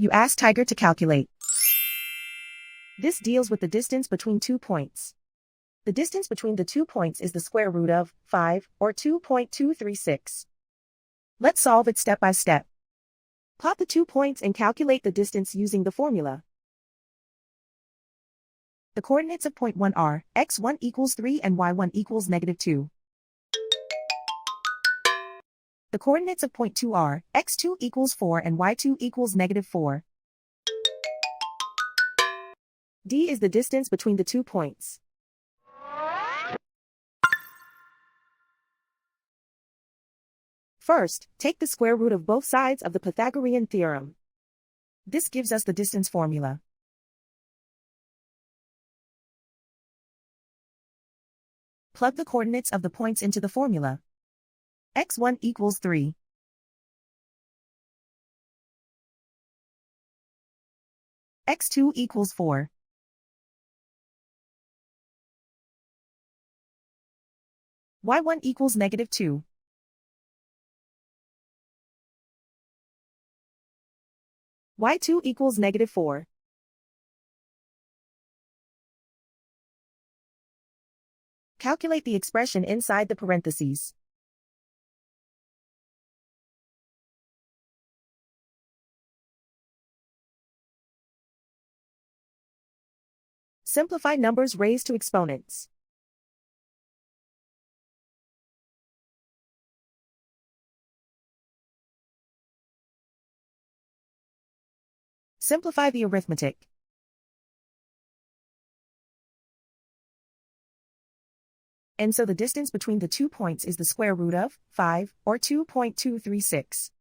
You ask Tiger to calculate. This deals with the distance between 2 points. The distance between the 2 points is the square root of 5, or 2.236. Let's solve it step by step. Plot the 2 points and calculate the distance using the formula. The coordinates of point 1 are x1 equals 3 and y1 equals -2. The coordinates of point 2 are x2 equals 4 and y2 equals -4. D is the distance between the 2 points. First, take the square root of both sides of the Pythagorean theorem. This gives us the distance formula. Plug the coordinates of the points into the formula. x1 equals 3. x2 equals 4. y1 equals -2. y2 equals -4. Calculate the expression inside the parentheses. Simplify numbers raised to exponents. Simplify the arithmetic. And so the distance between the 2 points is the square root of 5, or 2.236.